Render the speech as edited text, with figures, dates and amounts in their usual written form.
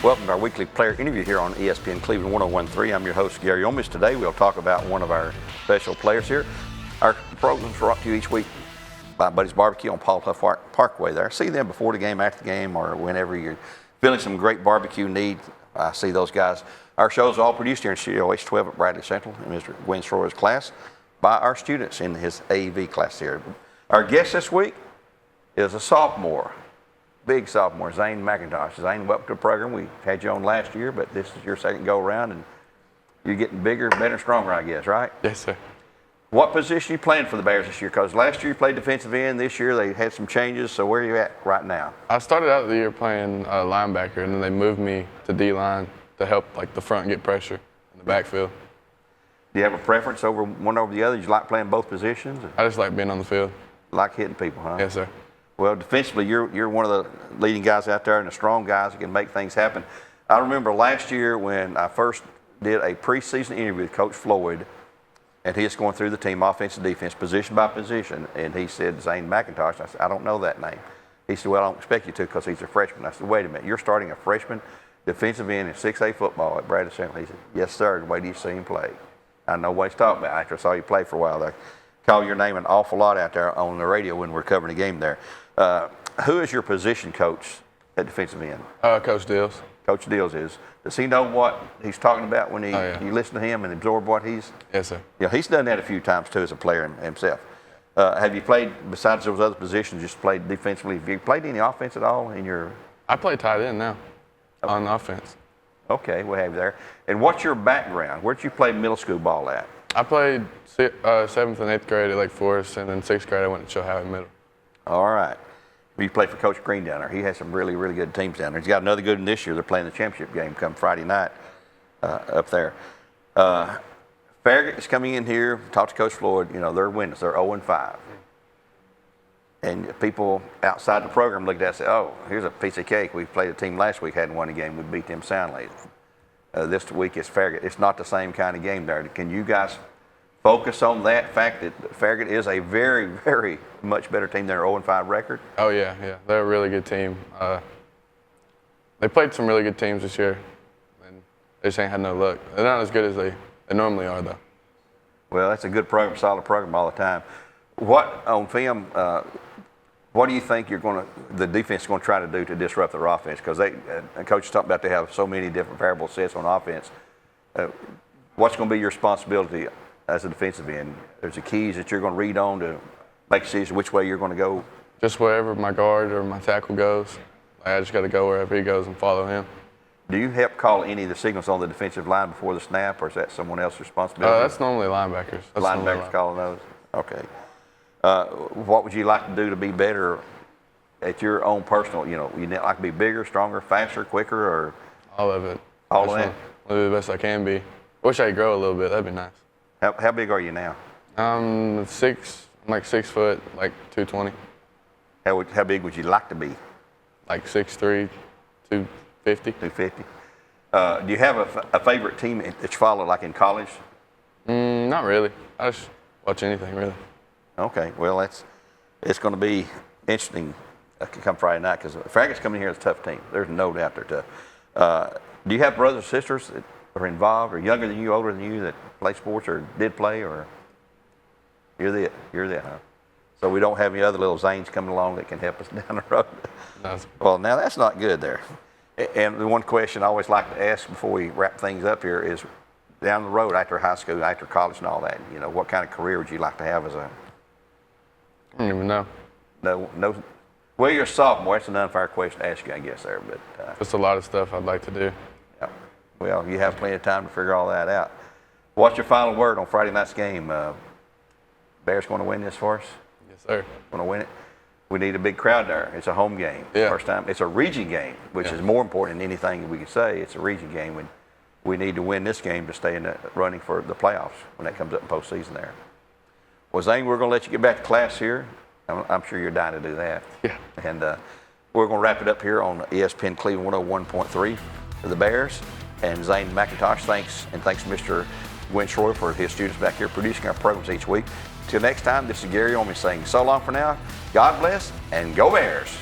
Welcome to our weekly player interview here on ESPN Cleveland 101.3. I'm your host, Gary Ownbey. Today we'll talk about one of our special players here. Our programs are brought to you each week by Buddy's Barbecue on Paul Huff Parkway there. See them before the game, after the game, or whenever you're feeling some great barbecue need. I see those guys. Our shows are all produced here in Studio H12 at Bradley Central in Mr. Gwen Schroer's class by our students in his AEV class here. Our guest this week is a sophomore. Big sophomore, Zane McIntosh. Zane, welcome to the program. We had you on last year, but this is your second go around, and you're getting bigger, better, stronger, I guess, right? Yes, sir. What position are you playing for the Bears this year? Because last year you played defensive end. This year they had some changes. So where are you at right now? I started out the year playing linebacker, and then they moved me to D-line to help like the front get pressure in the backfield. Do you have a preference over one over the other? You like playing both positions? I just like being on the field. Like hitting people, huh? Yes, sir. Well, defensively, you're one of the leading guys out there and the strong guys that can make things happen. I remember last year when I first did a preseason interview with Coach Floyd, and he was going through the team, offense and defense, position by position, and he said, Zane McIntosh. I said, I don't know that name. He said, well, I don't expect you to because he's a freshman. I said, wait a minute, you're starting a freshman defensive end in 6A football at Bradley Central. He said, yes, sir, the way you see him play. I know what he's talking about. After I saw you play for a while, they call your name an awful lot out there on the radio when we're covering a game there. Who is your position coach at defensive end? Coach Dills. Coach Dills is. Does he know what he's talking about when you listen to him and absorb what he's? Yes, sir. Yeah, he's done that a few times too as a player himself. Have you played, besides those other positions, just played defensively? Have you played any offense at all in your? I play tight end now on offense. Okay, we'll have you there. And what's your background? Where'd you play middle school ball at? I played 7th and 8th grade at Lake Forest, and then 6th grade I went to Chilhowie Middle. All right. You played for Coach Green down there. He has some really, really good teams down there. He's got another good one this year. They're playing the championship game come Friday night up there. Farragut is coming in here. Talk to Coach Floyd. You know, they're winners. They're 0-5. And people outside the program looked at it and said, oh, here's a piece of cake. We played a team last week, hadn't won a game. We beat them soundly. This week it's Farragut. It's not the same kind of game there. Can you guys focus on that fact that Farragut is a very, very much better team than their 0-5 record? Oh, yeah. They're a really good team. They played some really good teams this year, and they just ain't had no luck. They're not as good as they normally are, though. Well, that's a good program, solid program all the time. What, on film, what do you think the defense is going to try to do to disrupt their offense? Because Coach is talking about they have so many different variable sets on offense. What's going to be your responsibility as a defensive end? There's the keys that you're going to read on to make a decision which way you're going to go? Just wherever my guard or my tackle goes. I just got to go wherever he goes and follow him. Do you help call any of the signals on the defensive line before the snap, or is that someone else's responsibility? That's normally linebackers. Linebackers calling those? Okay. What would you like to do to be better at your own personal, you like to be bigger, stronger, faster, quicker, or? All of it. All of that? I'll do the best I can be. Wish I could grow a little bit. That'd be nice. How big are you now? I'm like 6 foot, like 220. How big would you like to be? Like 6'3", 250. 250. Do you have a favorite team that you follow, like in college? Not really. I just watch anything, really. Okay. Well, it's going to be interesting come Friday night because Farragut's coming here as a tough team. There's no doubt they're tough. Do you have brothers or sisters that are involved, or younger than you, older than you, that play sports or did play, or you're that, huh? So we don't have any other little Zanes coming along that can help us down the road. No. Well, now that's not good there. And the one question I always like to ask before we wrap things up here is, down the road after high school, after college and all that, what kind of career would you like to have as a? I don't even know. No. Well, you're a sophomore. That's an unfair question to ask you, I guess, there. But just a lot of stuff I'd like to do. Yeah. Well, you have plenty of time to figure all that out. What's your final word on Friday night's game? Bears going to win this for us? Yes, sir. Going to win it? We need a big crowd there. It's a home game. Yeah. First time. It's a region game, which is more important than anything we can say. It's a region game. When we need to win this game to stay in the running for the playoffs when that comes up in postseason there. Well, Zane, we're going to let you get back to class here. I'm sure you're dying to do that. Yeah. And we're going to wrap it up here on ESPN Cleveland 101.3 for the Bears. And Zane McIntosh, thanks to Mr. Gwen Schroer for his students back here producing our programs each week. Till next time, this is Gary Ownbey saying so long for now. God bless and go Bears.